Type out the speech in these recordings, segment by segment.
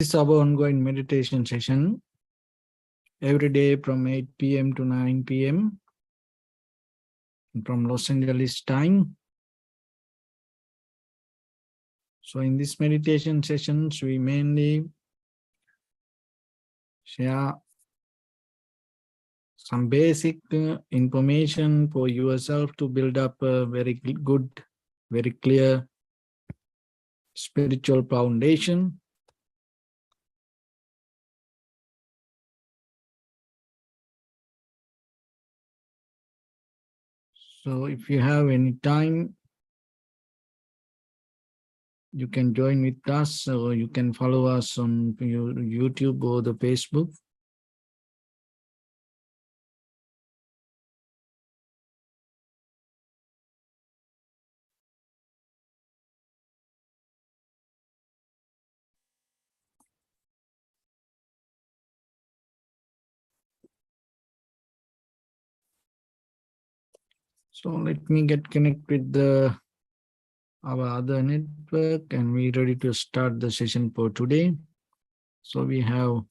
is our ongoing meditation session every day from 8 p.m. to 9 p.m. from Los Angeles time. So in this meditation sessions, we mainly share some basic information for yourself to build up a very good, very clear spiritual foundation. So if you have any time, you can join with us, or you can follow us on YouTube or the Facebook. So let me get connected with our other network, and we're ready to start the session for today. So we have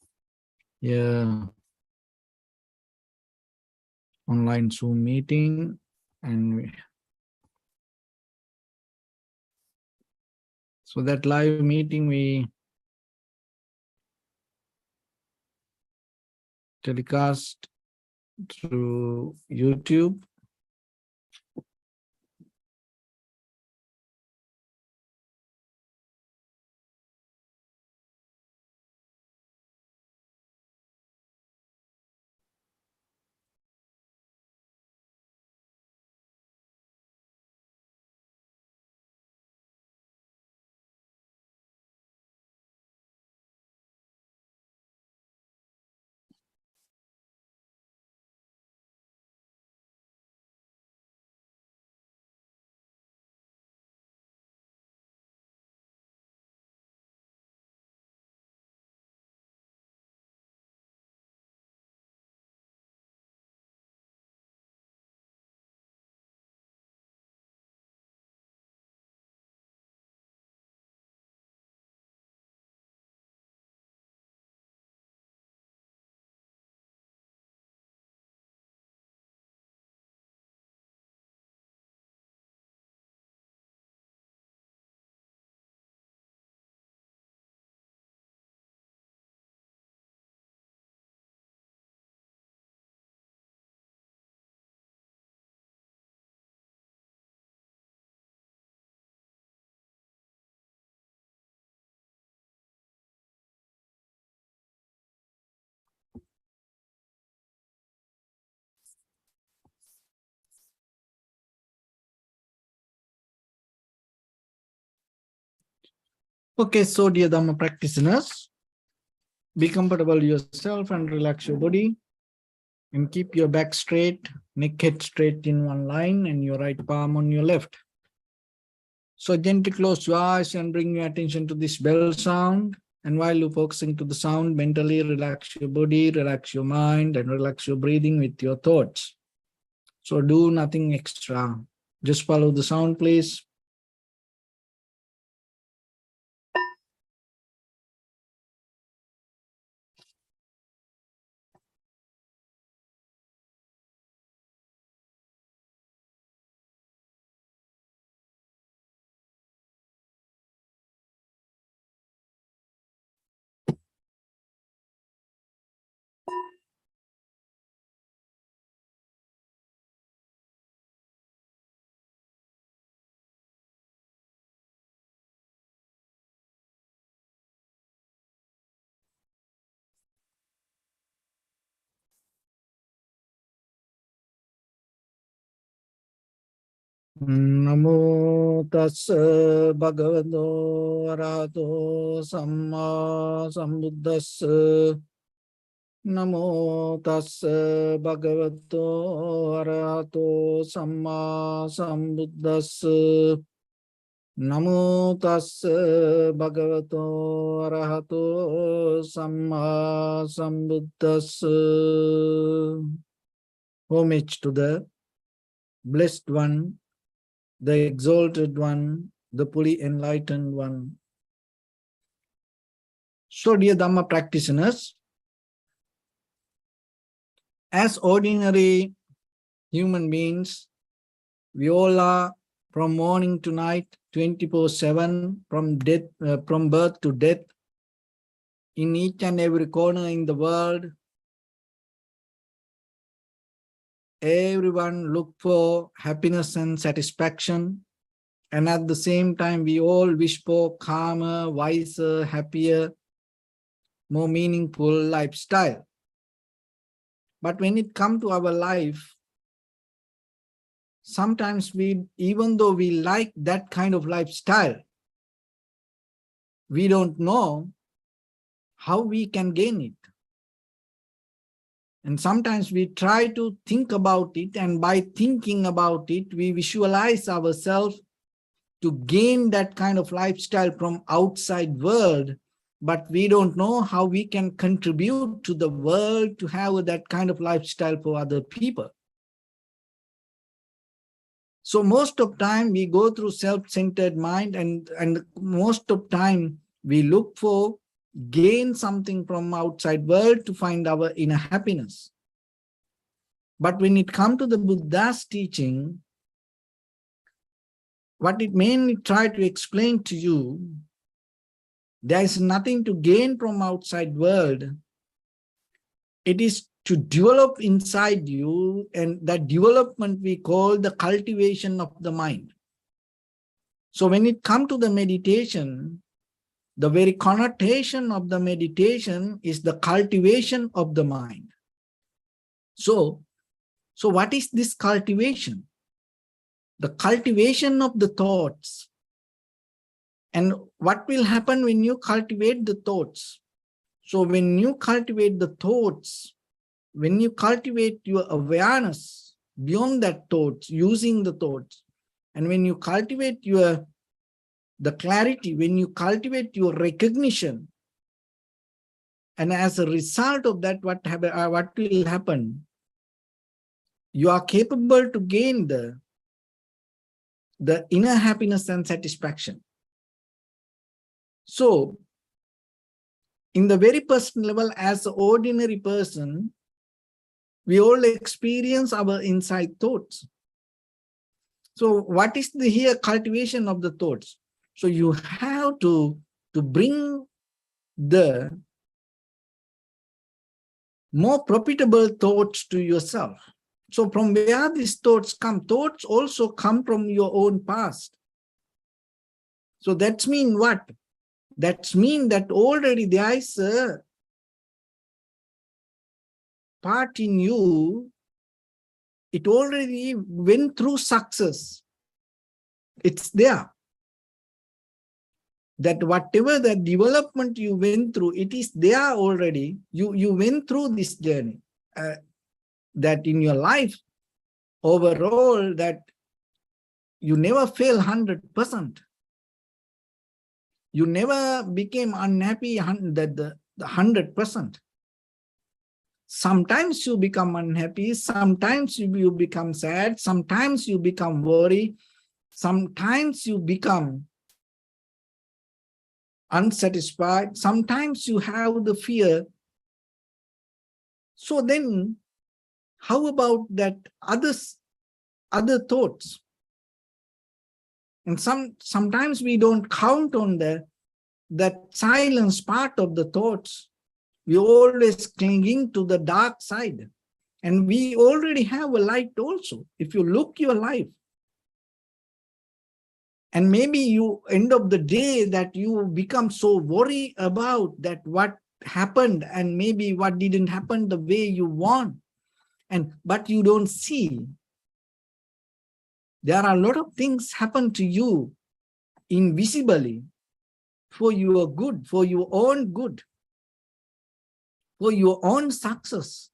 here online Zoom meeting, and so that live meeting we telecast through YouTube. Okay, so dear Dhamma practitioners, be comfortable yourself and relax your body, and keep your back straight, neck head straight in one line, and your right palm on your left. So gently close your eyes and bring your attention to this bell sound. And while you're focusing to the sound, mentally relax your body, relax your mind, and relax your breathing with your thoughts. So do nothing extra. Just follow the sound, please. Namo tassa bhagavato arahato samma sambuddhassa. Namo tassa bhagavato arahato samma sambuddhassa. Namo tassa bhagavato arahato samma sambuddhassa. Homage to the Blessed One, the Exalted One, the fully enlightened One. So, dear Dhamma practitioners, as ordinary human beings, we all are from morning to night, 24/7, from birth to death, in each and every corner in the world. Everyone look for happiness and satisfaction. And at the same time, we all wish for calmer, wiser, happier, more meaningful lifestyle. But when it comes to our life, sometimes even though we like that kind of lifestyle, we don't know how we can gain it. And sometimes we try to think about it, and by thinking about it, we visualize ourselves to gain that kind of lifestyle from outside world, but we don't know how we can contribute to the world to have that kind of lifestyle for other people. So most of time we go through self-centered mind, and most of time we look for gain something from outside world to find our inner happiness. But when it comes to the Buddha's teaching, what it mainly try to explain to you, there is nothing to gain from outside world. It is to develop inside you, and that development we call the cultivation of the mind. So when it comes to the meditation, the very connotation of the meditation is the cultivation of the mind. So what is this cultivation? The cultivation of the thoughts. And what will happen when you cultivate the thoughts? So when you cultivate the thoughts, when you cultivate your awareness beyond that thoughts, using the thoughts, and when you cultivate the clarity, when you cultivate your recognition, and as a result of that, what will happen? You are capable to gain the inner happiness and satisfaction. So, in the very personal level, as an ordinary person, we all experience our inside thoughts. So, what is the here cultivation of the thoughts? So, you have to bring the more profitable thoughts to yourself. So from where these thoughts come? Thoughts also come from your own past. So that's mean what? That's mean that already there is a part in you, it already went through success. It's there. That whatever the development you went through, it is there already. You went through this journey. That in your life, overall, that you never fail 100%. You never became unhappy the 100%. Sometimes you become unhappy, sometimes you become sad, sometimes you become worried, sometimes you become unsatisfied, sometimes you have the fear. So then, how about that other thoughts? And sometimes we don't count on that silence part of the thoughts. We always clinging to the dark side. And we already have a light also. If you look your life, and maybe you end of the day that you become so worried about that what happened and maybe what didn't happen the way you want. But you don't see. There are a lot of things happen to you invisibly for your good, for your own good, for your own success.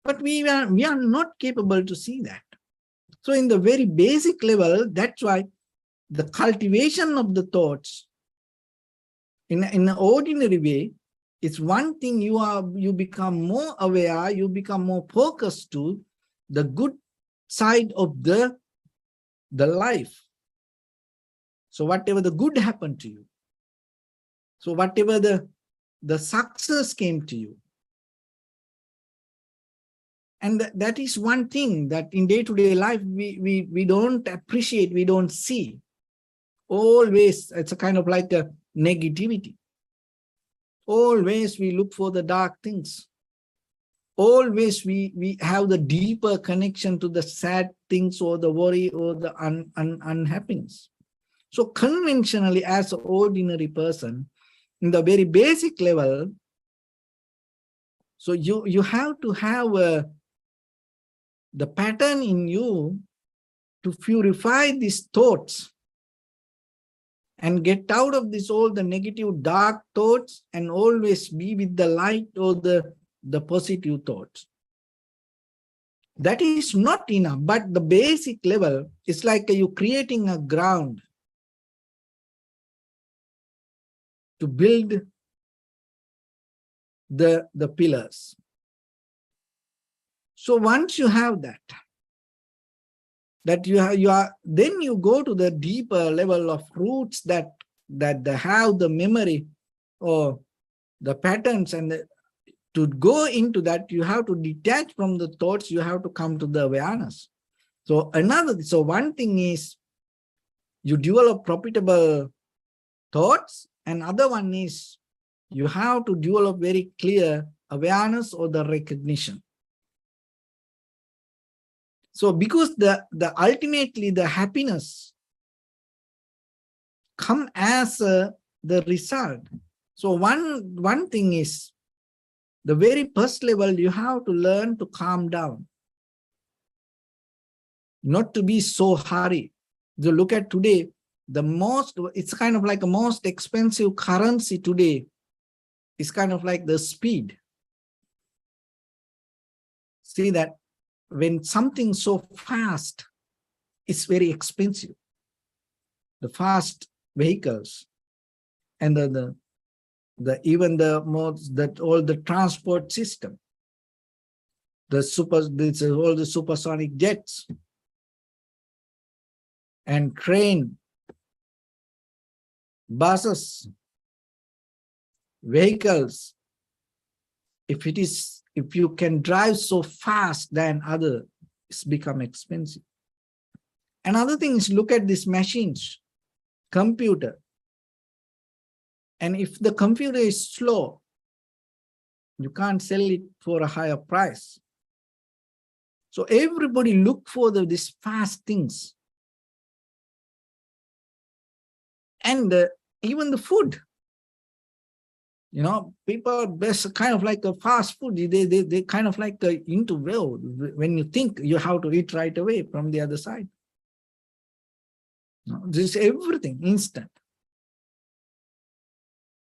But we are not capable to see that. So in the very basic level, that's why the cultivation of the thoughts in an ordinary way is one thing. You become more aware, you become more focused to the good side of the life. So whatever the good happened to you. So whatever the success came to you. And that is one thing that in day-to-day life, we don't appreciate, we don't see. Always, it's a kind of like a negativity. Always we look for the dark things. Always we have the deeper connection to the sad things or the worry or the unhappiness. So conventionally, as an ordinary person, in the very basic level, so you have to have the pattern in you to purify these thoughts and get out of this all the negative dark thoughts and always be with the light or the positive thoughts. That is not enough, but the basic level is like you creating a ground to build the pillars. So once you have that you are then you go to the deeper level of roots that have the memory or the patterns, and to go into that, you have to detach from the thoughts, you have to come to the awareness. So one thing is you develop profitable thoughts, and other one is you have to develop very clear awareness or the recognition. So because the ultimately the happiness come as the result. So one thing is the very first level, you have to learn to calm down, not to be so hurried. You look at today, it's kind of like a most expensive currency today. It's kind of like the speed. See that when something so fast, it's very expensive. The fast vehicles and even the modes that all the transport system, all the supersonic jets and train, buses, vehicles. If you can drive so fast than other, it's become expensive. Another thing is, look at these machines, computer. And if the computer is slow, you can't sell it for a higher price. So everybody look for these fast things. And even the food. You know, people best kind of like a fast food. They kind of like into well, when you think you have to eat right away from the other side. No, this is everything instant.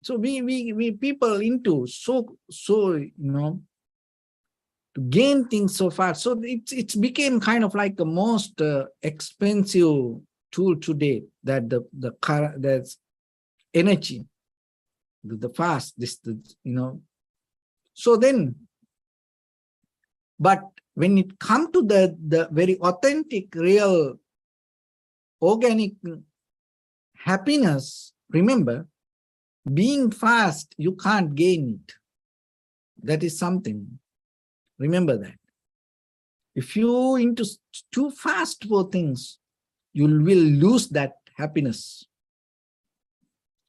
So we people into so you know, to gain things so fast. So it's became kind of like the most expensive tool today, that that's energy. The fast, you know. So then, but when it comes to the very authentic, real, organic happiness, remember, being fast, you can't gain it. That is something. Remember that. If you into too fast for things, you will lose that happiness.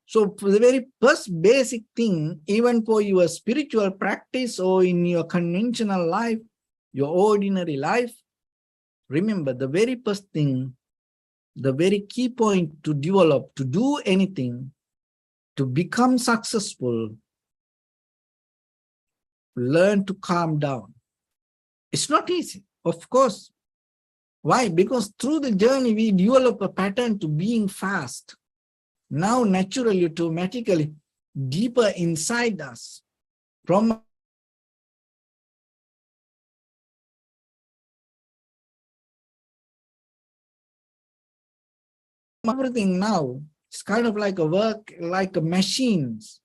So for the very first basic thing, even for your spiritual practice or in your conventional life, your ordinary life, remember the very first thing, the very key point to develop, to do anything, to become successful, learn to calm down. It's not easy, of course. Why? Because through the journey, we develop a pattern to being fast. Now, naturally, automatically, deeper inside us, from everything now, it's kind of like a work, like a machines.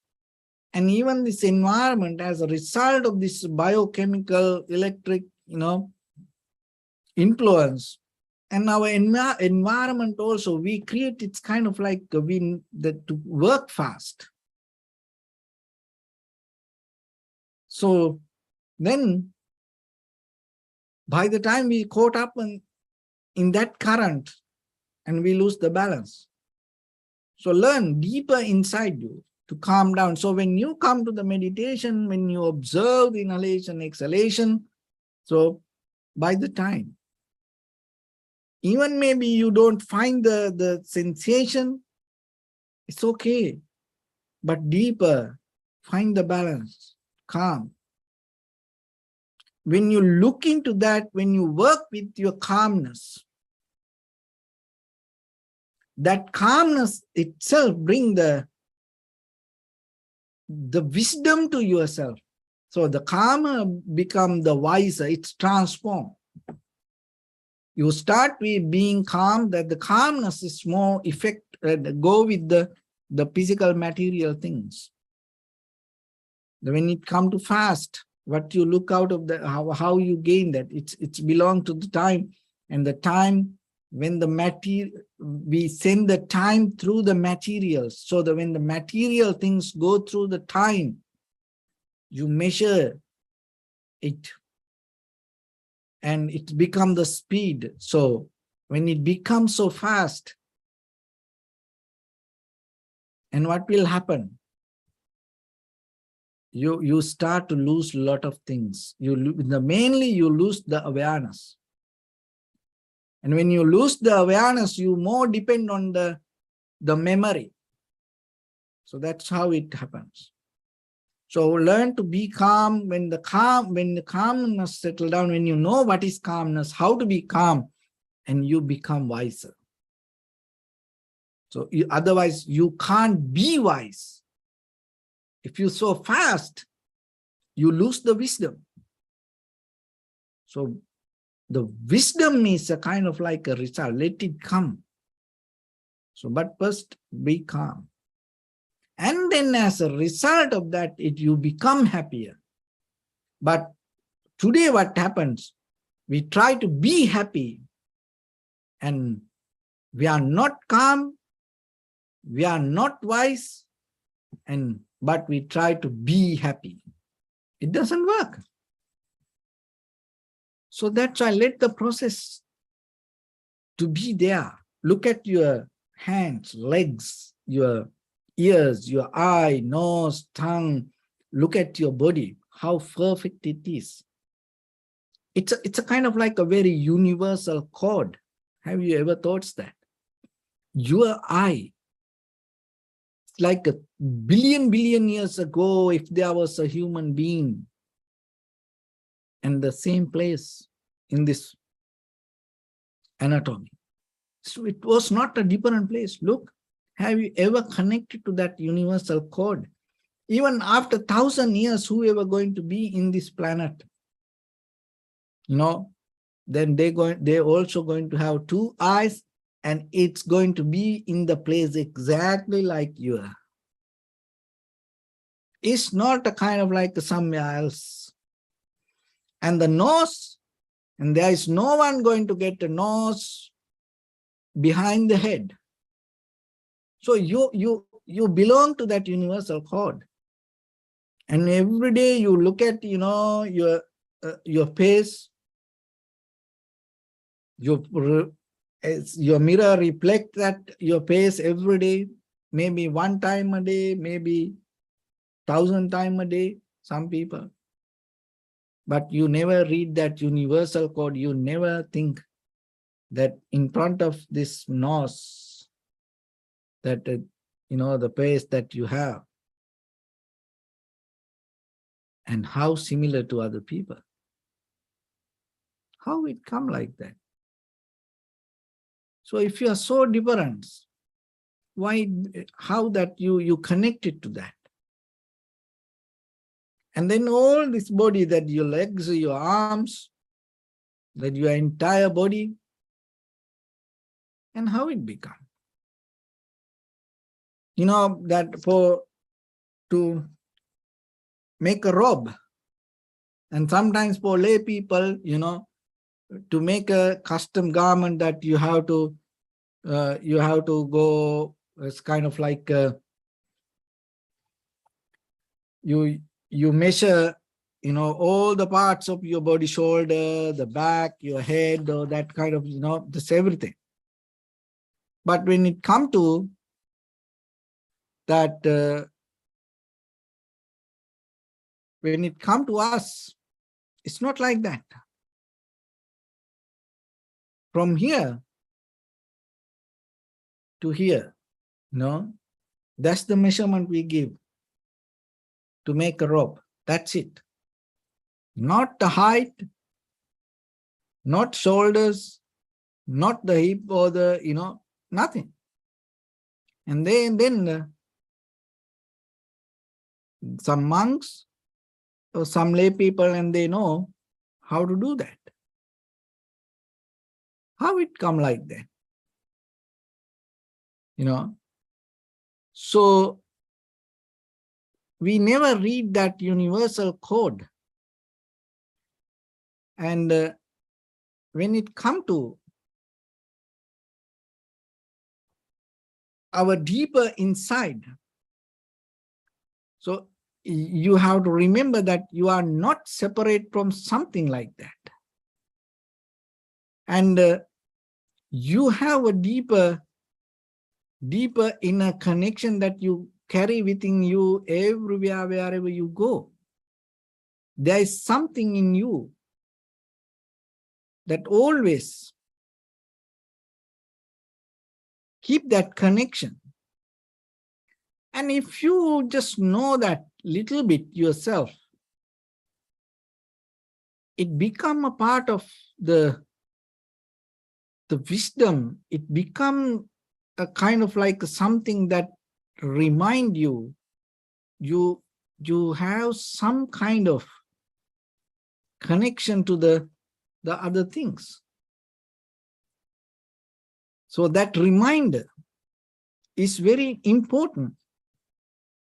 And even this environment, as a result of this biochemical, electric, you know, influence, and our environment also, we create, it's kind of like to work fast. So then by the time we caught up in that current and we lose the balance. So learn deeper inside you to calm down. So when you come to the meditation, when you observe the inhalation, exhalation, so by the time, even maybe you don't find the sensation, it's okay. But deeper, find the balance, calm. When you look into that, when you work with your calmness, that calmness itself brings the wisdom to yourself. So the calmer become the wiser, it's transformed. You start with being calm, that the calmness is more effect, go with the physical material things. When it comes to fast, what you look out of the, how you gain that, it's belong to the time, and the time when the material, we send the time through the materials, so that when the material things go through the time, you measure it and it becomes the speed. So when it becomes so fast, and what will happen? You start to lose a lot of things. Mainly you lose the awareness. And when you lose the awareness, you more depend on the memory. So that's how it happens. So learn to be calm. When the calmness settle down, when you know what is calmness, how to be calm, and you become wiser. So otherwise you can't be wise. If you're so fast, you lose the wisdom. So the wisdom is a kind of like a result. Let it come. So, but first be calm. And then as a result of that, you become happier. But today what happens? We try to be happy and we are not calm, we are not wise, but we try to be happy. It doesn't work. So that's why let the process to be there. Look at your hands, legs, your ears, your eye, nose, tongue. Look at your body, how perfect it is. It's a kind of like a very universal code. Have you ever thought that? Your eye, like a billion years ago, if there was a human being in the same place in this anatomy. So it was not a different place. Look, have you ever connected to that universal code? Even after 1,000 years, whoever going to be in this planet, then they're also going to have two eyes, and it's going to be in the place exactly like you are. It's not a kind of like somewhere else. And the nose, and there is no one going to get the nose behind the head. So you belong to that universal code. And every day you look at, your face, your mirror reflect that your face every day, maybe 1 time a day, maybe 1,000 times a day, some people. But you never read that universal code. You never think that in front of this nose, that, the face that you have, and how similar to other people. How it come like that? So if you are so different, how that you connected to that? And then all this body, that your legs, your arms, that your entire body, and how it become? That to make a robe, and sometimes for lay people, to make a custom garment, that you have to go, it's kind of like you measure all the parts of your body, shoulder, the back, your head, or that kind of, this everything. But when it comes to that, when it comes to us, it's not like that. From here to here, that's the measurement we give to make a rope. That's it. Not the height, not shoulders, not the hip or the, nothing. And then some monks or some lay people, and they know how to do that. How it come like that? So we never read that universal code. And when it comes to our deeper inside, so you have to remember that you are not separate from something like that. And you have a deeper inner connection that you carry within you everywhere, wherever you go. There is something in you that always keep that connection. And if you just know that little bit yourself, it become a part of the wisdom. It become a kind of like something that remind you have some kind of connection to the other things. So that reminder is very important.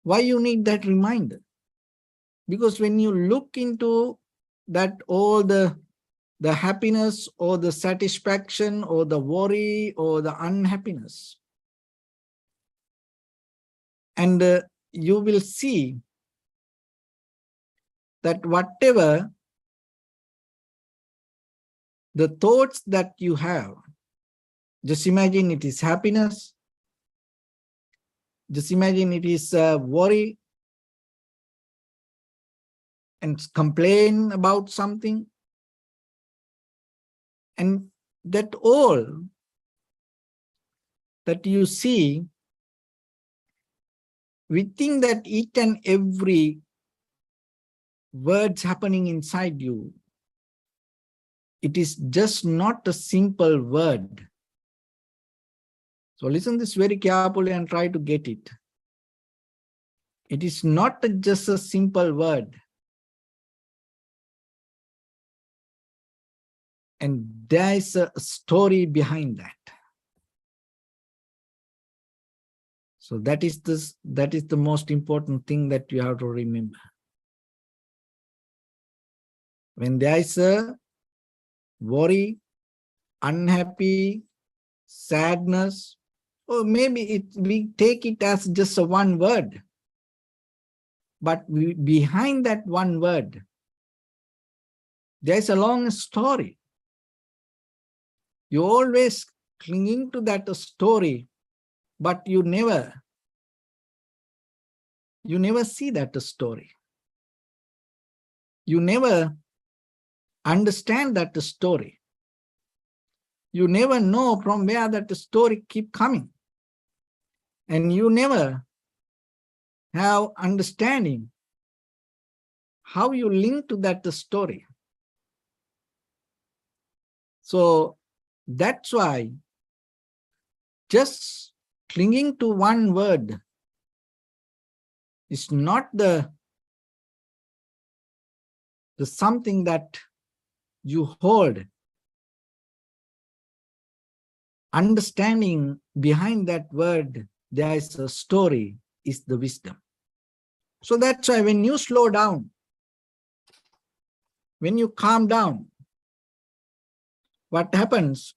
Why you need that reminder? Because when you look into that, all the happiness or the satisfaction or the worry or the unhappiness, and you will see that whatever the thoughts that you have, just imagine it is happiness, just imagine it is worry, and complain about something, and that all that you see within that, each and every words happening inside you, it is just not a simple word. So listen this very carefully and try to get it. It is not just a simple word. And there is a story behind that. So that is the most important thing that you have to remember. When there is a worry, unhappy, sadness, or maybe we take it as just a one word. But behind that one word, there is a long story. You always clinging to that story, but you never see that story. You never understand that story. You never know from where that story keep coming. And you never have understanding how you link to that story. So that's why just clinging to one word is not the something that you hold. Understanding behind that word, there is a story, is the wisdom. So that's why when you slow down, when you calm down, what happens?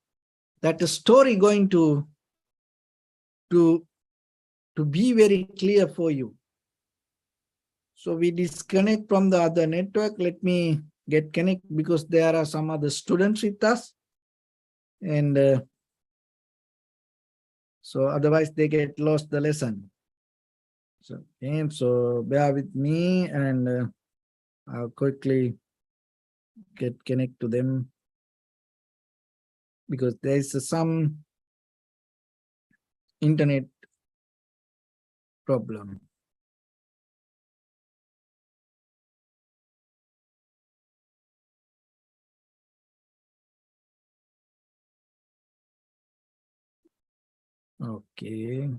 That the story going to be very clear for you. So we disconnect from the other network. Let me get connect because there are some other students with us. And so otherwise they get lost the lesson. So, okay, so bear with me and I'll quickly get connect to them because there is some internet problem. Okay.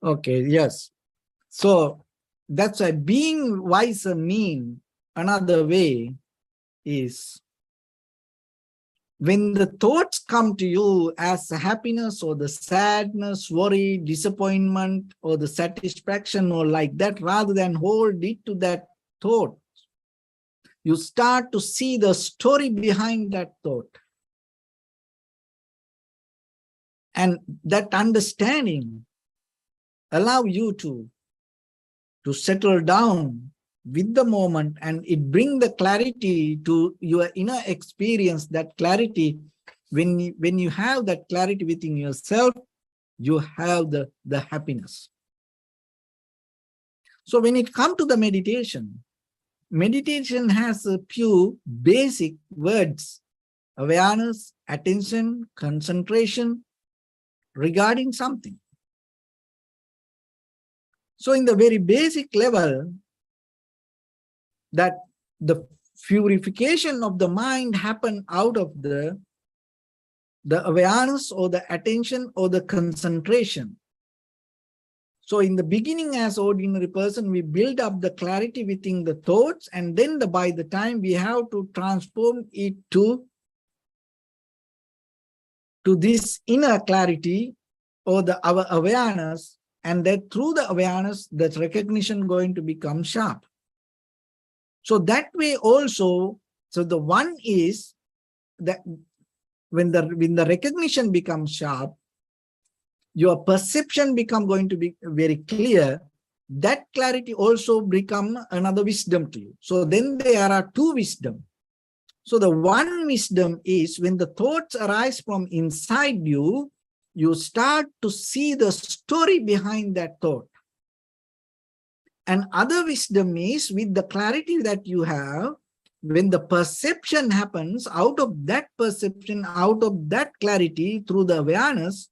Okay, yes. So that's why being wiser mean another way is when the thoughts come to you as happiness or the sadness, worry, disappointment, or the satisfaction or like that, rather than hold it to that thought, you start to see the story behind that thought. And that understanding allow you to settle down with the moment, and it bring the clarity to your inner experience. That clarity, when you have that clarity within yourself, you have the happiness. So when it comes to the meditation, meditation has a few basic words: awareness, attention, concentration regarding something. So in the very basic level, that the purification of the mind happen out of the awareness or the attention or the concentration. So in the beginning, as ordinary person, we build up the clarity within the thoughts, and then by the time we have to transform it to this inner clarity or our awareness, and that through the awareness, that recognition going to become sharp. So that way also, so the one is that when the recognition becomes sharp, your perception become going to be very clear. That clarity also become another wisdom to you. So then there are two wisdom. So the one wisdom is when the thoughts arise from inside you, you start to see the story behind that thought. And other wisdom is with the clarity that you have, when the perception happens, out of that perception, out of that clarity through the awareness,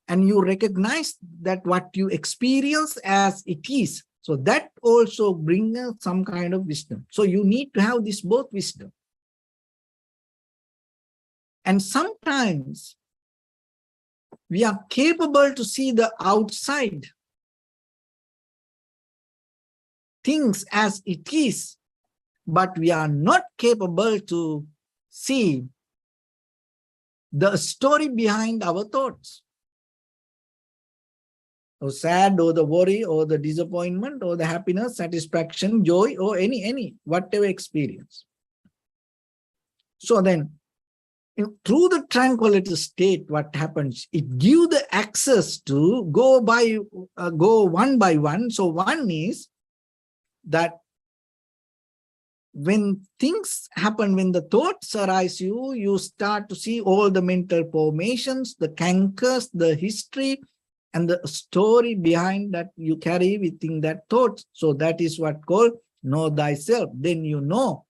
and you recognize that what you experience as it is. So that also brings some kind of wisdom. So you need to have this both wisdom. And sometimes we are capable to see the outside things as it is, but we are not capable to see the story behind our thoughts. Or sad, or the worry, or the disappointment, or the happiness, satisfaction, joy, or any whatever experience. So then, through the tranquility state, what happens? It gives the access to go one by one. So one is that when things happen, when the thoughts arise, you start to see all the mental formations, the cankers, the history, and the story behind that you carry within that thought. So that is what called know thyself. Then you know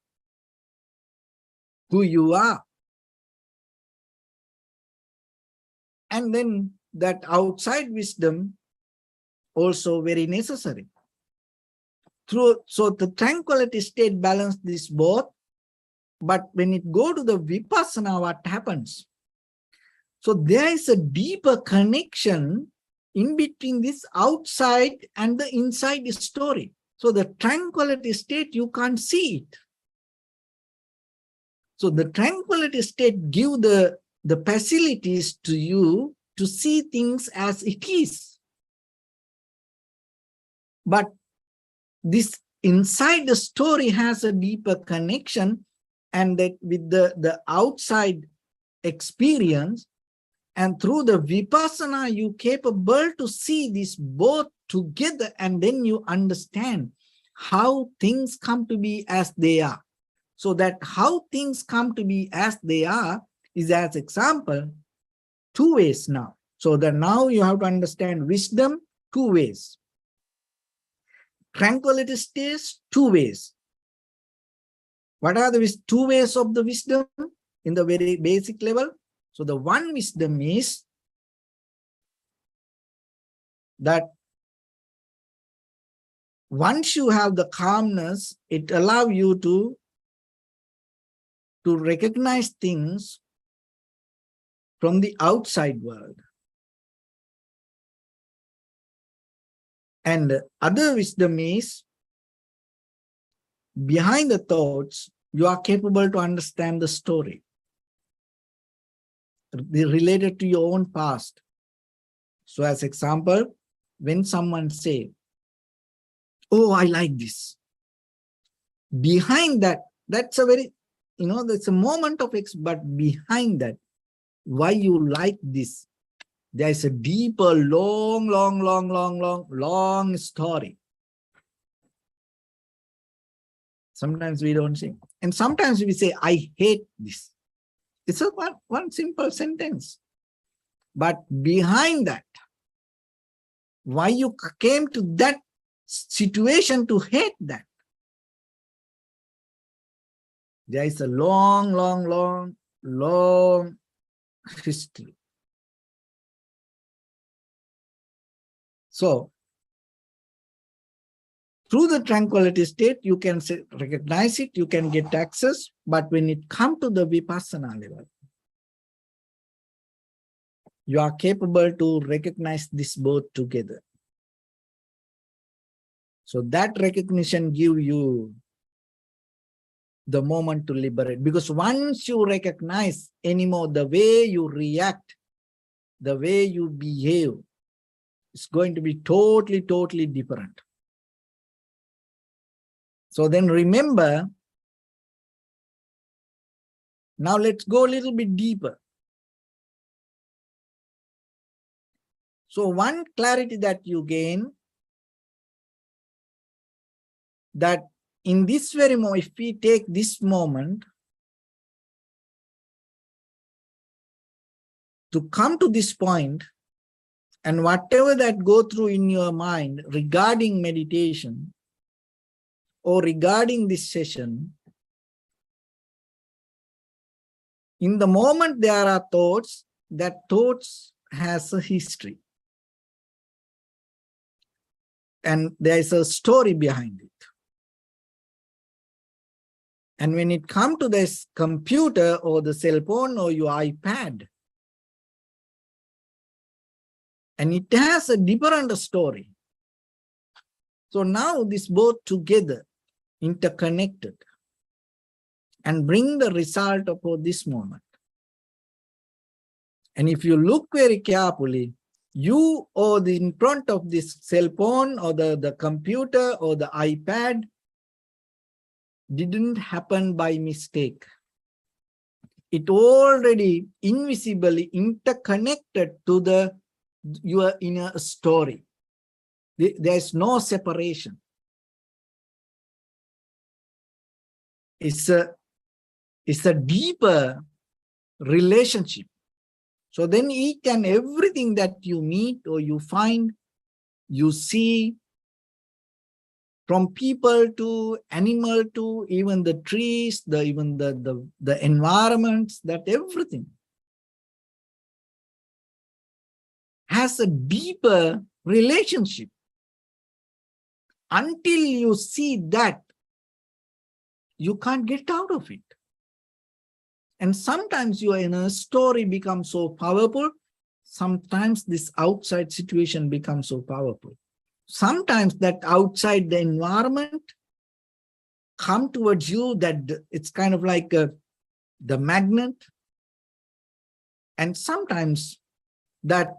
who you are. And then that outside wisdom also very necessary. So the tranquility state balance this both. But when it go to the vipassana, what happens? So there is a deeper connection in between this outside and the inside story. So the tranquility state, you can't see it. So the tranquility state give the facilities to you to see things as it is. But this inside the story has a deeper connection, and that with the outside experience, And through the vipassana, you capable to see this both together, and then you understand how things come to be as they are. So that how things come to be as they are is, as example, two ways now. So that now you have to understand wisdom two ways. Tranquility stays two ways. What are the two ways of the wisdom in the very basic level? So the one wisdom is that once you have the calmness, it allows you to recognize things from the outside world. And other wisdom is, behind the thoughts, you are capable to understand the story related to your own past. So as example, when someone say, oh, I like this. Behind that, that's a very, that's a moment of but behind that, why you like this, there is a deeper, long story. Sometimes we don't say. And sometimes we say, I hate this. It's a one simple sentence. But behind that, why you came to that situation to hate that, there is a long history. So, through the tranquility state, you can recognize it, you can get access, but when it comes to the vipassana level, you are capable to recognize this both together. So that recognition gives you the moment to liberate. Because once you recognize anymore, the way you react, the way you behave, is going to be totally different. So then remember, now let's go a little bit deeper. So one clarity that you gain, that in this very moment, if we take this moment to come to this point, and whatever that go through in your mind regarding meditation or regarding this session, in the moment there are thoughts, that thoughts has a history. And there is a story behind it. And when it comes to this computer or the cell phone or your iPad, and it has a different story. So now this both together, interconnected, and bring the result of this moment. And if you look very carefully, you or in front of this cell phone or the computer or the iPad didn't happen by mistake. It already invisibly interconnected to your inner story. There's no separation. It's a deeper relationship. So then each and everything that you meet or you find, you see, from people to animal to even the trees, even the environments, that everything has a deeper relationship. Until you see that, you can't get out of it. And sometimes your inner story becomes so powerful. Sometimes this outside situation becomes so powerful. Sometimes that outside the environment come towards you, that it's kind of like the magnet. And sometimes that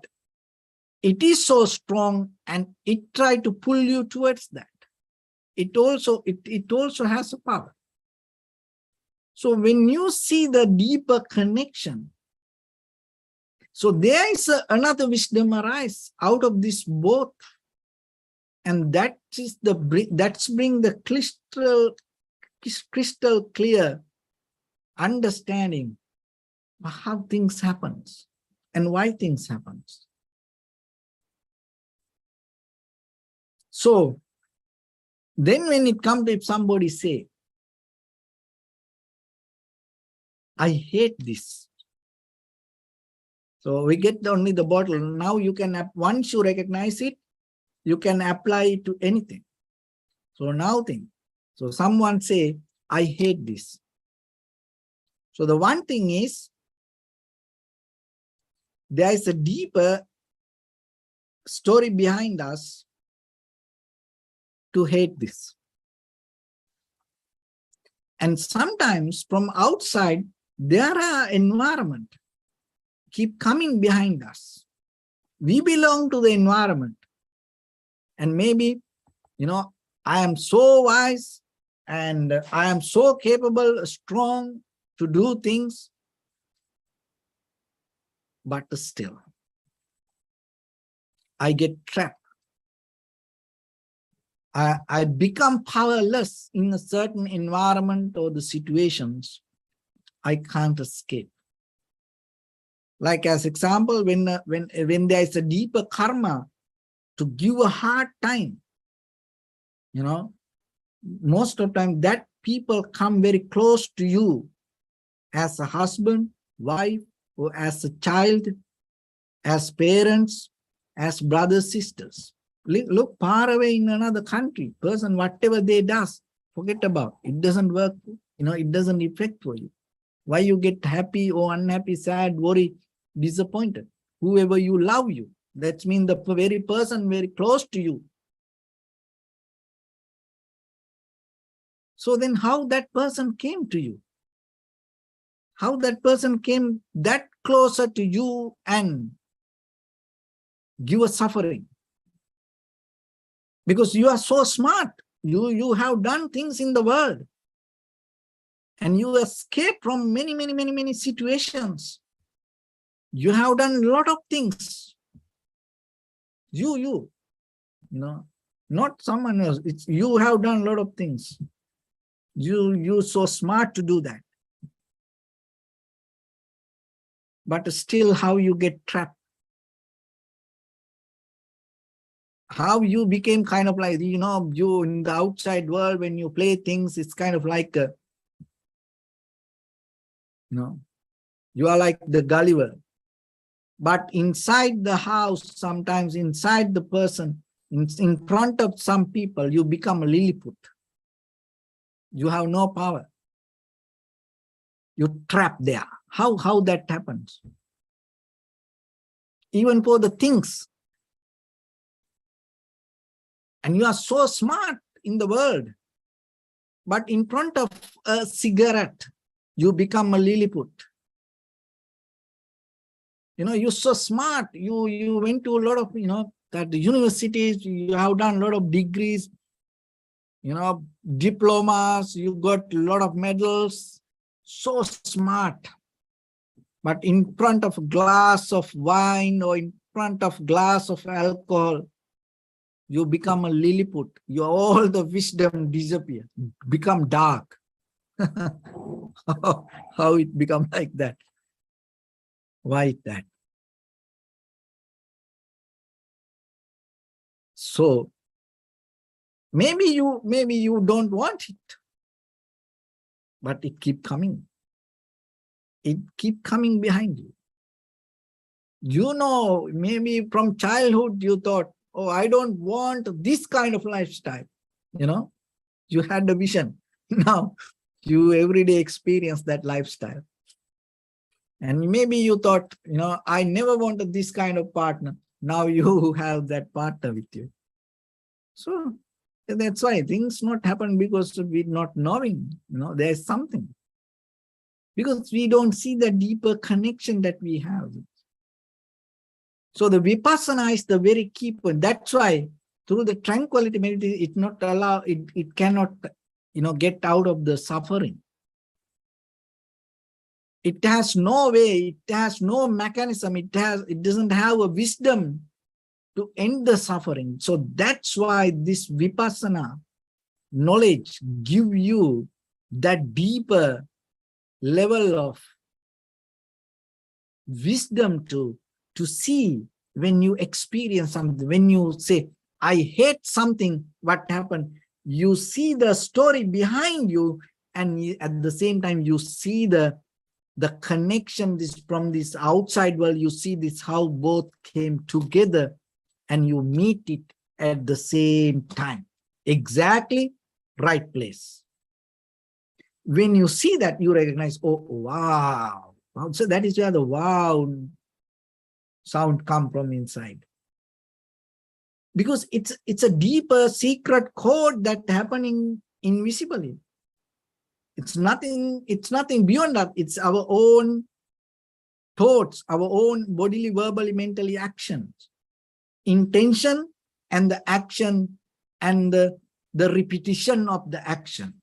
it is so strong and it try to pull you towards that. It also has a power. So when you see the deeper connection, So there is another wisdom arise out of this both, and that is that's bring the crystal clear understanding of how things happens and why things happens. So then when it comes to, if somebody say, I hate this. So we get only the bottle. Now you can, once you recognize it, you can apply it to anything. So now think. So someone say, I hate this. So the one thing is, there is a deeper story behind us to hate this. And sometimes from outside, there are environment keep coming behind us. We belong to the environment. And maybe, I am so wise and I am so capable, strong to do things, but still, I get trapped. I become powerless in a certain environment or the situations I can't escape. Like as example, when there is a deeper karma to give a hard time, most of the time that people come very close to you as a husband, wife, or as a child, as parents, as brothers, sisters. Look far away in another country, person, whatever they does, forget about. It doesn't work, it doesn't affect for you. Why you get happy or unhappy, sad, worried, disappointed? Whoever you love you, that means the very person very close to you. So then how that person came to you? How that person came that closer to you and give a suffering? Because you are so smart. You have done things in the world. And you escape from many situations. You have done a lot of things. Not someone else. It's you have done a lot of things. You're so smart to do that. But still, how you get trapped? How you became kind of like, you in the outside world, when you play things, it's kind of like, you are like the Gulliver. But inside the house, sometimes inside the person, in front of some people, you become a Lilliput. You have no power. You're trapped there. How that happens? Even for the things. And you are so smart in the world. But in front of a cigarette, you become a Lilliput. You're so smart. You went to a lot of, that the universities, you have done a lot of degrees, diplomas, you got a lot of medals, so smart. But in front of a glass of wine or in front of glass of alcohol, you become a Lilliput. All the wisdom disappear, become dark. How it become like that? Why is that? So maybe you don't want it, but it keep coming. It keep coming behind you. Maybe from childhood you thought, oh, I don't want this kind of lifestyle. You had the vision. Now you everyday experience that lifestyle. And maybe you thought, I never wanted this kind of partner. Now you have that partner with you. So that's why things not happen, because we're not knowing, there's something. Because we don't see the deeper connection that we have. So the vipassana is the very key point. That's why through the tranquility meditation, it cannot, get out of the suffering. It has no way, it has no mechanism, it doesn't have a wisdom to end the suffering. So that's why this vipassana knowledge give you that deeper level of wisdom to see when you experience something. When you say, I hate something, what happened? You see the story behind you, and at the same time you see the connection from this outside world. You see this, how both came together, and you meet it at the same time. Exactly right place. When you see that, you recognize, oh, wow. So that is where the wow sound come from inside. Because it's a deeper secret code that happening invisibly. It's nothing beyond that. It's our own thoughts, our own bodily, verbally, mentally actions, intention, and the action, and the repetition of the action.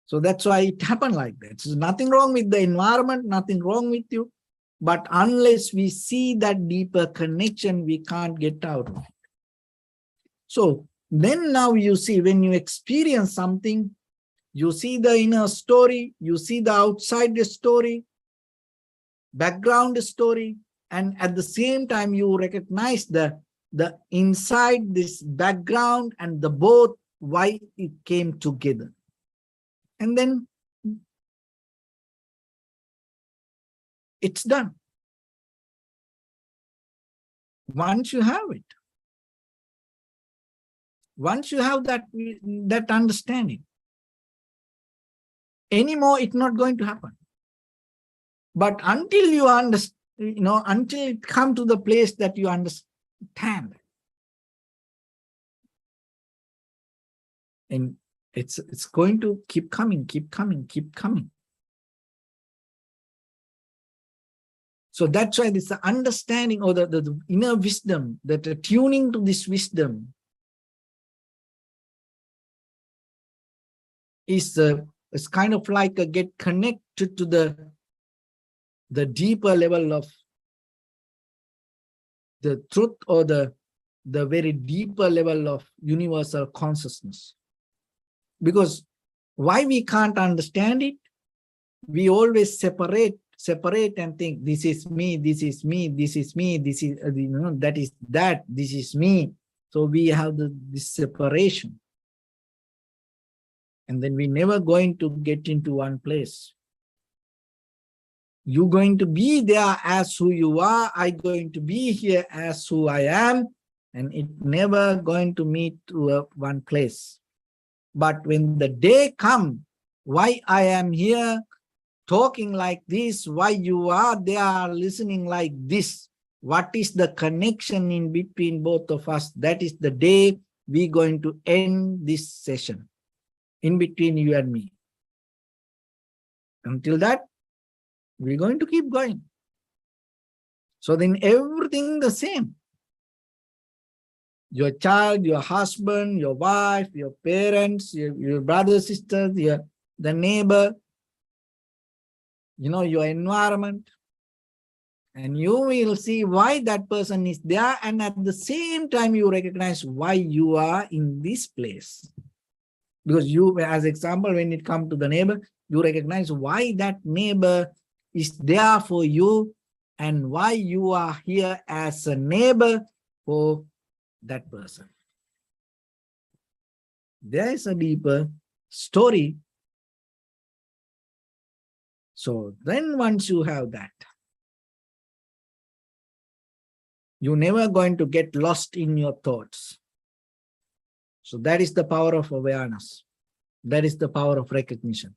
So that's why it happened like that. There's nothing wrong with the environment, nothing wrong with you. But unless we see that deeper connection, we can't get out of it. So then now you see, when you experience something, you see the inner story, you see the outside the story, background story, and at the same time you recognize the inside this background and the both, why it came together. And then it's done. Once you have it, once you have that understanding, anymore it's not going to happen. But until you understand, until it come to the place that you understand, and it's going to keep coming, keep coming, keep coming. So that's why this understanding, or the inner wisdom, that tuning to this wisdom is it's kind of like a get connected to the deeper level of the truth, or the very deeper level of universal consciousness. Because why we can't understand it? We always separate and think, this is me, this is me, this is me, this is that is that, this is me. So we have this separation, and then we never going to get into one place. You're going to be there as who you are, I'm going to be here as who I am, and it never going to meet to one place. But when the day comes, why I am here talking like this, why you are there listening like this, what is the connection in between both of us? That is the day we're going to end this session in between you and me. Until that, we're going to keep going. So then everything the same. Your child, your husband, your wife, your parents, your brothers, sisters, the neighbor, your environment. And you will see why that person is there, and at the same time you recognize why you are in this place. Because you, as example, when it comes to the neighbor, you recognize why that neighbor is there for you, and why you are here as a neighbor for that person. There is a deeper story. So then once you have that, you're never going to get lost in your thoughts. So that is the power of awareness. That is the power of recognition.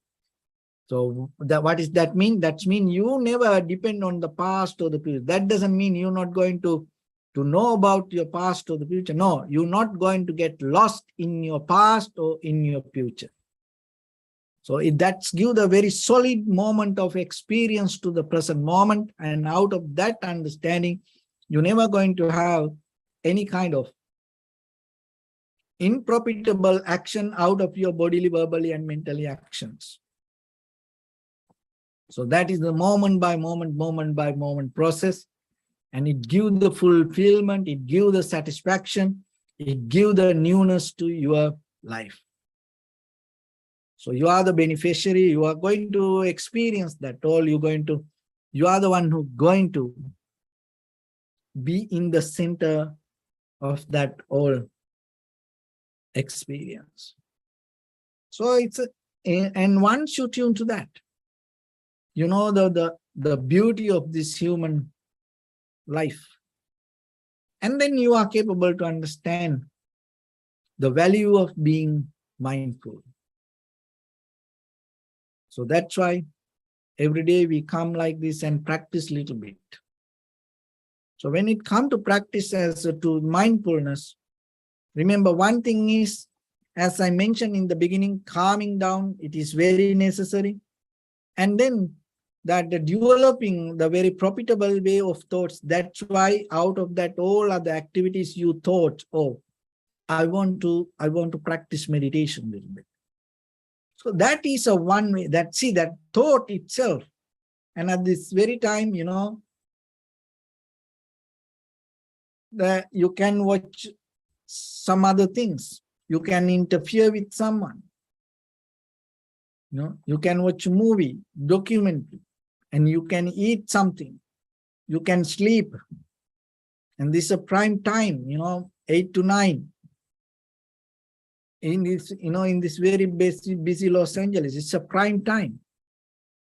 So what does that mean? That means you never depend on the past or the future. That doesn't mean you're not going to know about your past or the future. No, you're not going to get lost in your past or in your future. So that's give the very solid moment of experience to the present moment. And out of that understanding, you're never going to have any kind of unprofitable action out of your bodily, verbally, and mentally actions. So that is the moment by moment process. And it gives the fulfillment, it gives the satisfaction, it gives the newness to your life. So you are the beneficiary, you are going to experience that all, you are the one who's going to be in the center of that all experience. So and once you tune to that, you know the beauty of this human life. And then you are capable to understand the value of being mindful. So that's why every day we come like this and practice a little bit. So when it comes to practice as to mindfulness, remember one thing is, as I mentioned in the beginning, calming down, it is very necessary. And then that developing the very profitable way of thoughts. That's why out of that all other activities you thought, oh, I want to practice meditation a little bit. So that is a one way that, see, that thought itself. And at this very time, you know, that you can watch some other things. You can interfere with someone. You know, you can watch a movie, documentary, and you can eat something. You can sleep. And this is a prime time, you know, 8 to 9. In this, you know, in this very busy Los Angeles, it's a prime time.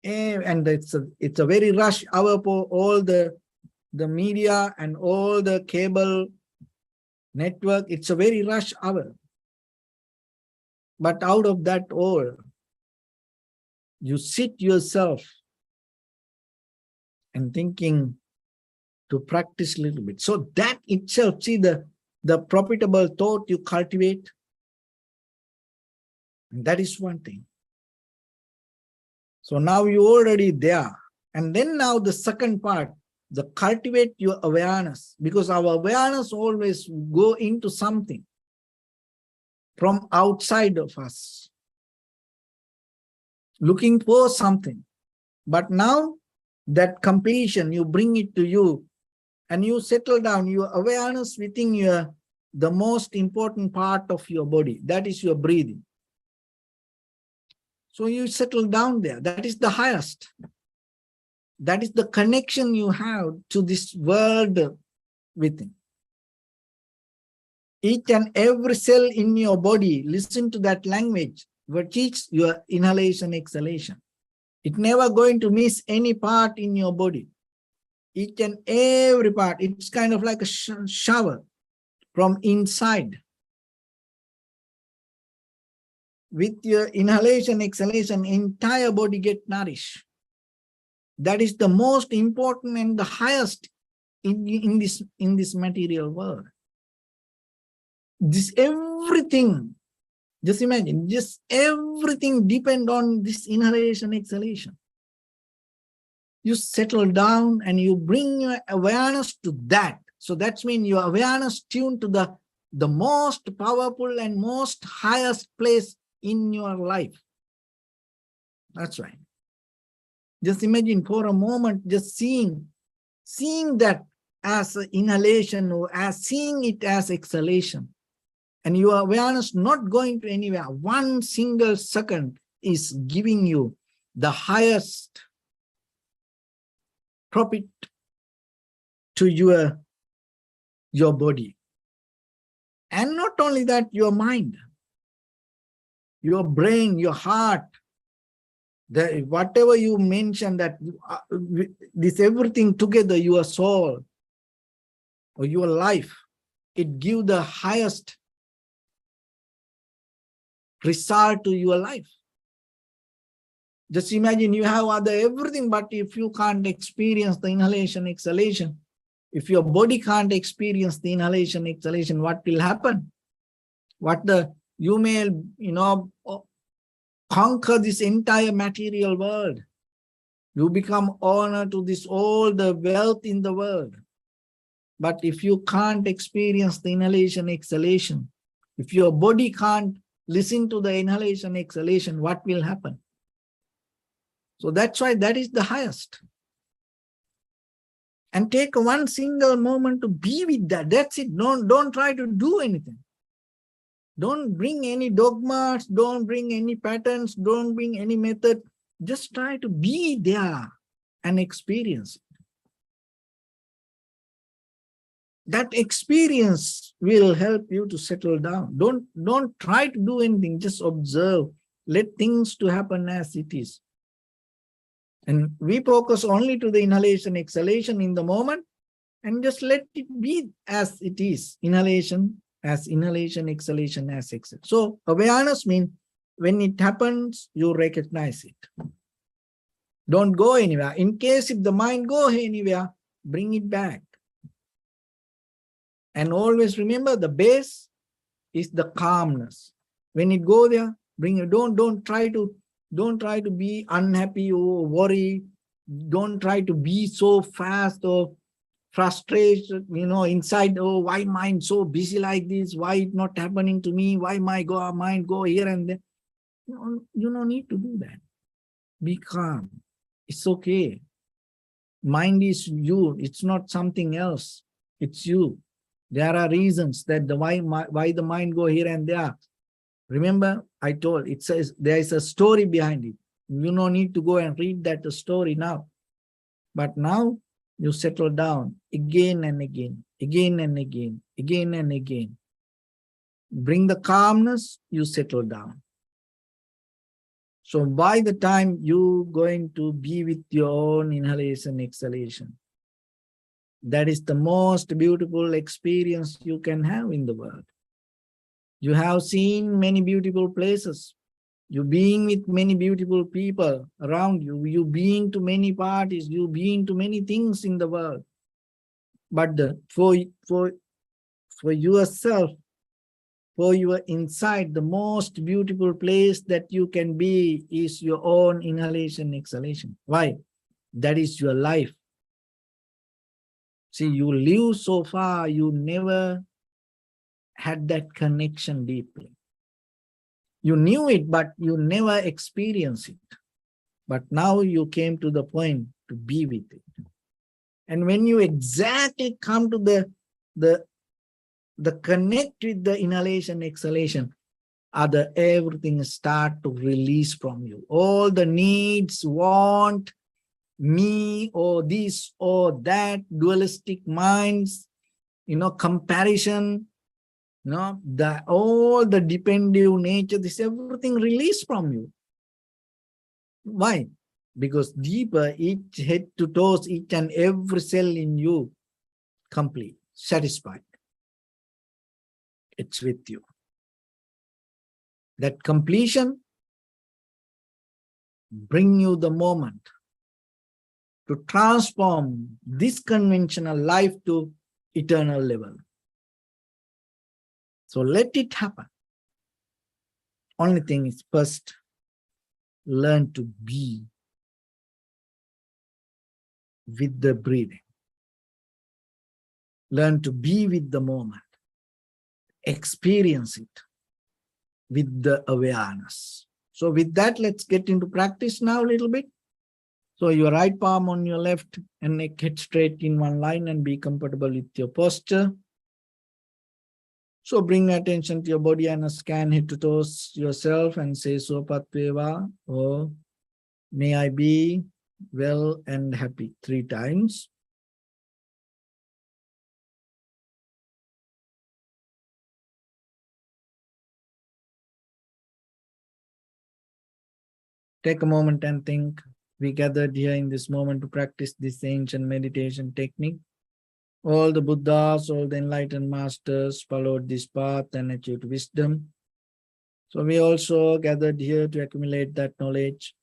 And it's a very rush hour for all the media and all the cable network. It's a very rush hour. But out of that all, you sit yourself and thinking to practice a little bit. So that itself, see the profitable thought you cultivate, and that is one thing. So now you're already there. And then now the second part, the cultivate your awareness, because our awareness always go into something from outside of us, looking for something. But now that completion, you bring it to you and you settle down your awareness within the most important part of your body, that is your breathing. So you settle down there. That is the highest. That is the connection you have to this world within. Each and every cell in your body, listen to that language, which is your inhalation, exhalation. It's never going to miss any part in your body. Each and every part, it's kind of like a shower from inside. With your inhalation, exhalation, entire body get nourished. That is the most important and the highest in this material world. This everything, just imagine, just everything depends on this inhalation, exhalation. You settle down and you bring your awareness to that. So that's mean your awareness tuned to the most powerful and most highest place in your life. That's right. Just imagine for a moment, just seeing that as inhalation or as seeing it as exhalation. And your awareness not going to anywhere. One single second is giving you the highest profit to your body. And not only that, your mind, your brain, your heart, whatever you mention, that this everything together, your soul or your life, it gives the highest result to your life. Just imagine you have other everything, but if you can't experience the inhalation, exhalation, if your body can't experience the inhalation, exhalation, what will happen? You may, you know, conquer this entire material world. You become owner to this all the wealth in the world. But if you can't experience the inhalation, exhalation, if your body can't listen to the inhalation, exhalation, what will happen? So that's why that is the highest. And take one single moment to be with that. That's it. Don't try to do anything. Don't bring any dogmas, don't bring any patterns, don't bring any method. Just try to be there and experience it. That experience will help you to settle down. Don't try to do anything, just observe. Let things to happen as it is. And we focus only to the inhalation, exhalation in the moment, and just let it be as it is. Inhalation as inhalation, exhalation as exhalation. So awareness means when it happens, you recognize it. Don't go anywhere. In case if the mind go anywhere, bring it back. And always remember the base is the calmness. When it go there, bring it. Don't try to be unhappy or worry. Don't try to be so fast or frustrated, inside. Oh, why mind so busy like this? Why it not happening to me? Why my mind go here and there? You don't need to do that. Be calm. It's okay. Mind is you. It's not something else. It's you. There are reasons that why the mind go here and there. Remember, I told, it says there is a story behind it. You don't need to go and read that story now. But now you settle down again and again, again and again, again and again. Bring the calmness, you settle down. So by the time you're going to be with your own inhalation, exhalation, that is the most beautiful experience you can have in the world. You have seen many beautiful places. You being with many beautiful people around you. You being to many parties. You being to many things in the world. But for yourself, for your inside, the most beautiful place that you can be is your own inhalation, exhalation. Why? That is your life. See, you live so far, you never had that connection deeply. You knew it, but you never experienced it. But now you came to the point to be with it. And when you exactly come to the connect with the inhalation, exhalation, everything start to release from you. All the needs, want, me or this or that, dualistic minds, comparison, all the dependent nature, this everything released from you. Why? Because deeper, each head to toes, each and every cell in you, complete, satisfied. It's with you. That completion bring you the moment to transform this conventional life to eternal level. So let it happen. Only thing is first, learn to be with the breathing. Learn to be with the moment. Experience it with the awareness. So with that, let's get into practice now a little bit. So your right palm on your left and neck head straight in one line and be comfortable with your posture. So bring attention to your body and scan head to toes yourself and say Sopat Veva, or may I be well and happy 3 times. Take a moment and think. We gathered here in this moment to practice this ancient meditation technique. All the Buddhas, all the enlightened masters followed this path and achieved wisdom. So we also gathered here to accumulate that knowledge.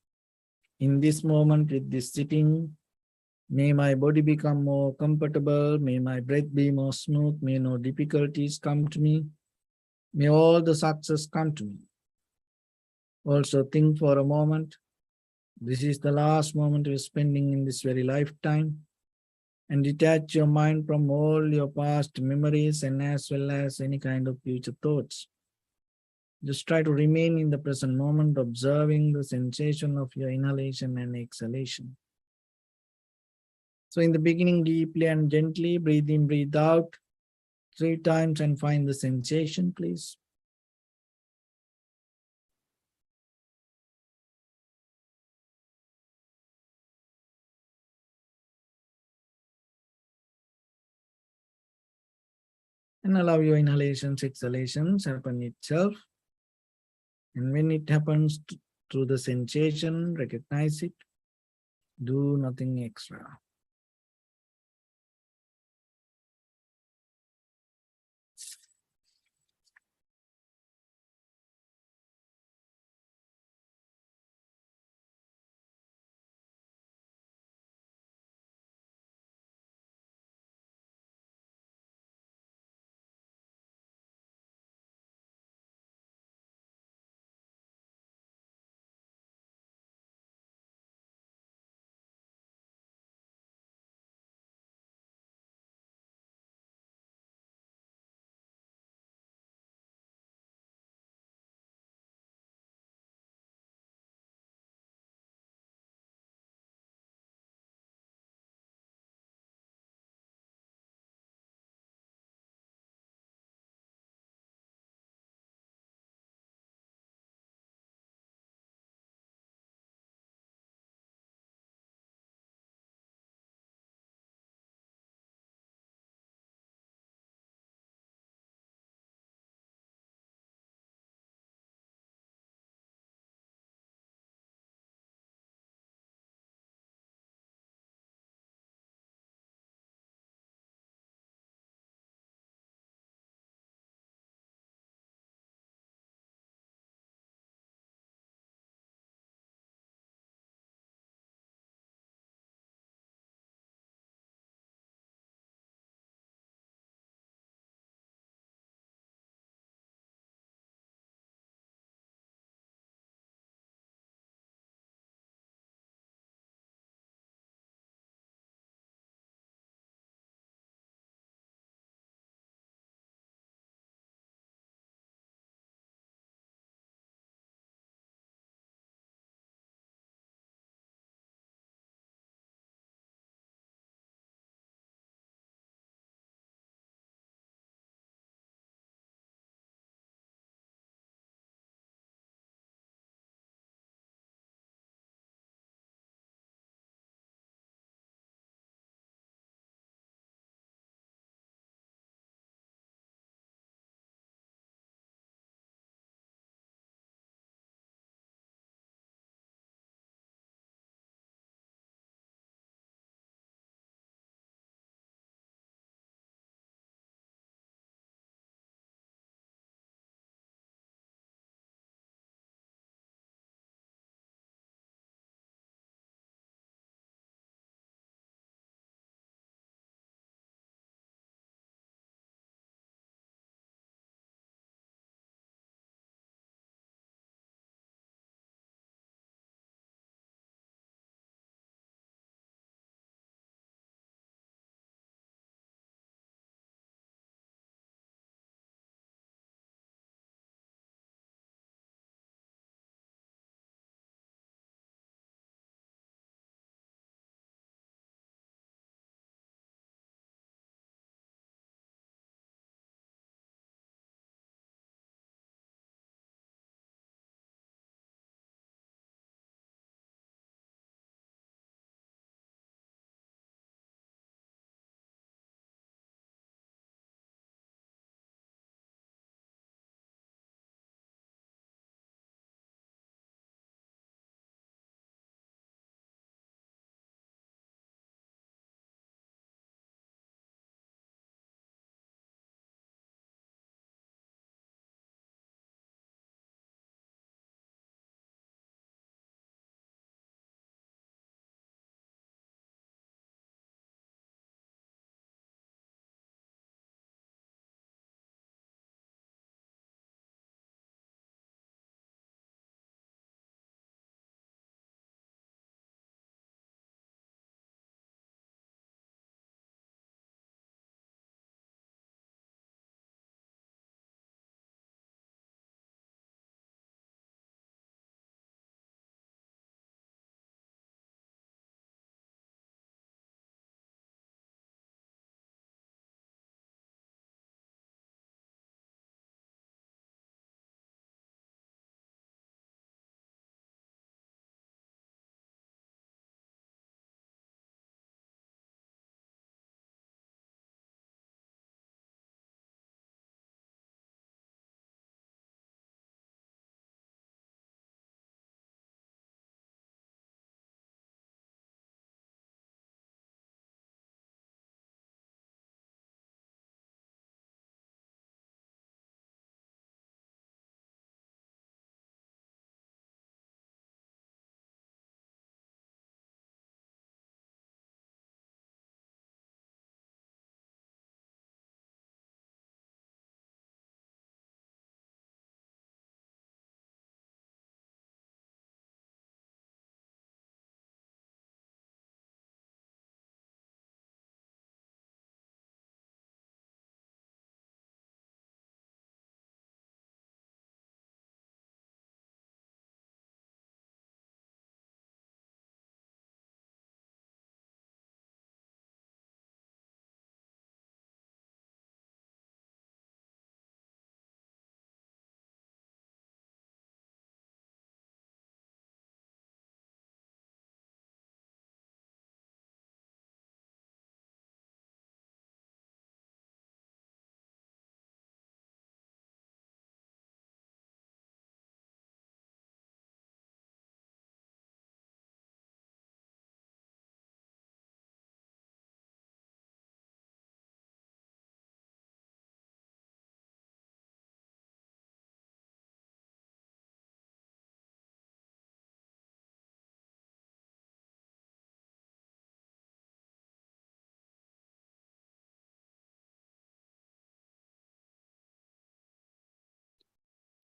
In this moment with this sitting, may my body become more comfortable. May my breath be more smooth. May no difficulties come to me. May all the success come to me. Also think for a moment. This is the last moment you're spending in this very lifetime. And detach your mind from all your past memories and as well as any kind of future thoughts. Just try to remain in the present moment, observing the sensation of your inhalation and exhalation. So in the beginning, deeply and gently, breathe in, breathe out 3 times and find the sensation, please. And allow your inhalations, exhalations happen itself. And when it happens through the sensation, recognize it. Do nothing extra.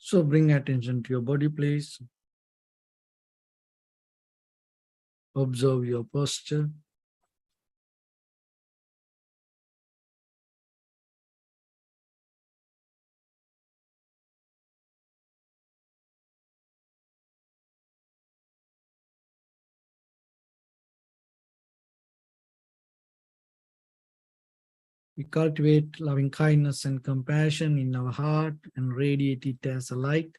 So bring attention to your body, please. Observe your posture. We cultivate loving kindness and compassion in our heart and radiate it as a light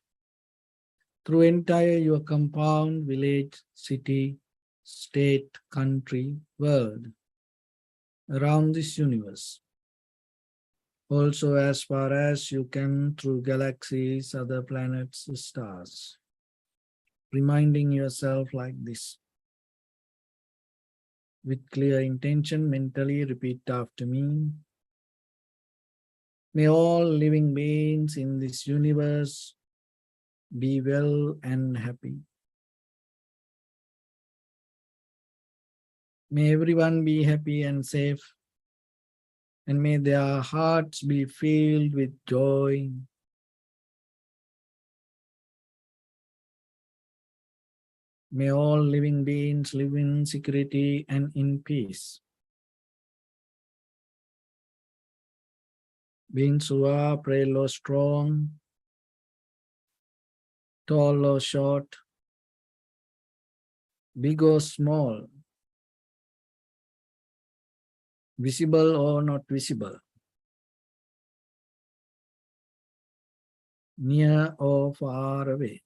through entire your compound, village, city, state, country, world, around this universe. Also as far as you can through galaxies, other planets, stars. Reminding yourself like this. With clear intention, mentally repeat after me. May all living beings in this universe be well and happy. May everyone be happy and safe, and may their hearts be filled with joy. May all living beings live in security and in peace. Beings who are frail or strong, tall or short, big or small, visible or not visible, near or far away,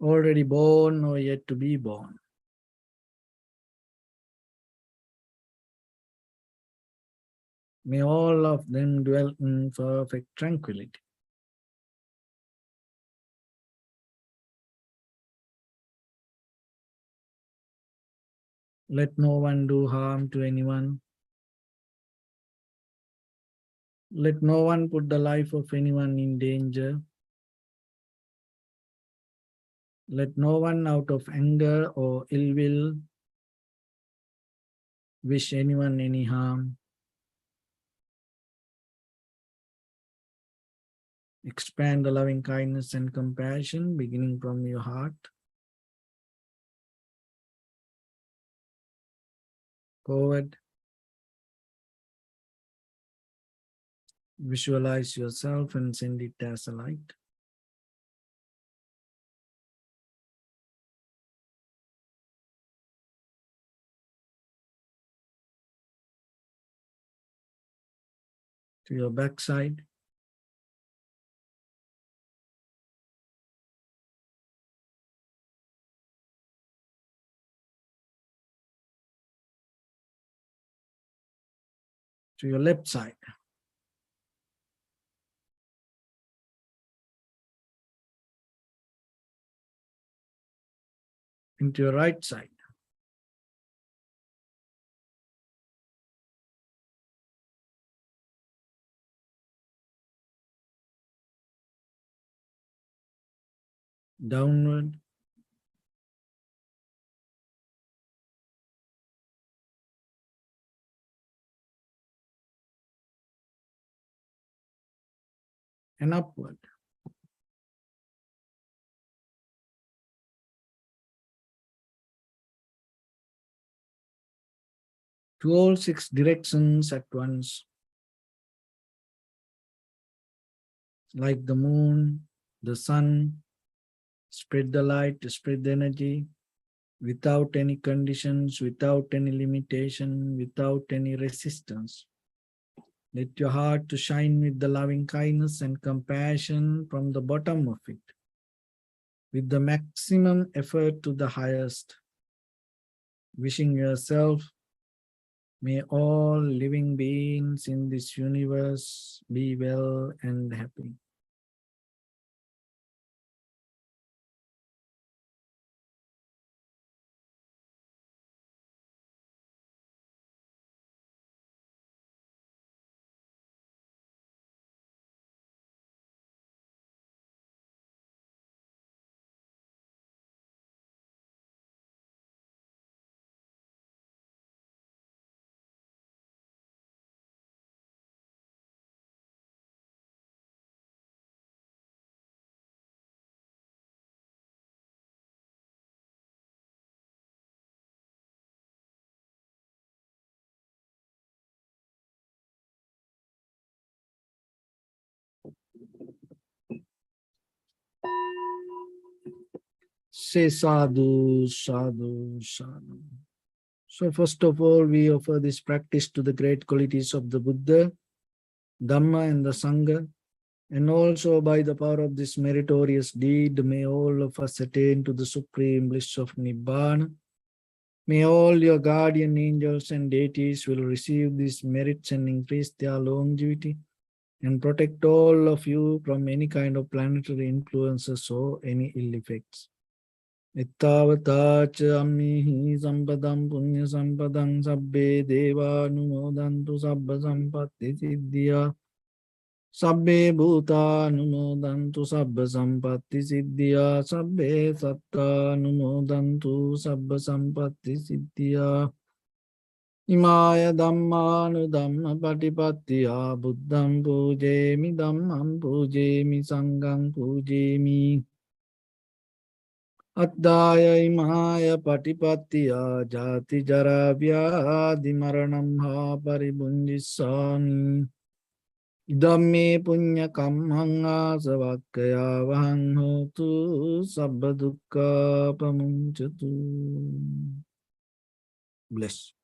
already born or yet to be born. May all of them dwell in perfect tranquility. Let no one do harm to anyone. Let no one put the life of anyone in danger. Let no one out of anger or ill will wish anyone any harm. Expand the loving kindness and compassion beginning from your heart. Forward. Visualize yourself and send it as a light. To your backside. To your left side. Into your right side. Downward. And upward. To all 6 directions at once. Like the moon, the sun, spread the light, spread the energy, without any conditions, without any limitation, without any resistance. Let your heart to shine with the loving kindness and compassion from the bottom of it, with the maximum effort to the highest. Wishing yourself, may all living beings in this universe be well and happy. Say sadhu, sadhu, sadhu. So first of all, we offer this practice to the great qualities of the Buddha, Dhamma and the Sangha. And also by the power of this meritorious deed, may all of us attain to the supreme bliss of Nibbana. May all your guardian angels and deities will receive these merits and increase their longevity and protect all of you from any kind of planetary influences or any ill effects. Ittavata cha ammihi sampadam punya sampadam sabbe deva numodantu sabba sampatti siddhya sabbe bhuta numodantu sabba sampatti siddhya sabbe satta numodantu sabba sampatti siddhya Imaya dhammanu dhamma patipattiya buddham pujemi dhammam pujemi sangham pujemi Addaya imaya patipattiya jati jara vyadi maranam ha paribunjissami Dhamme punya kammang asavakkaya vahang hotu sabba dukkha pamunchatu. Bless.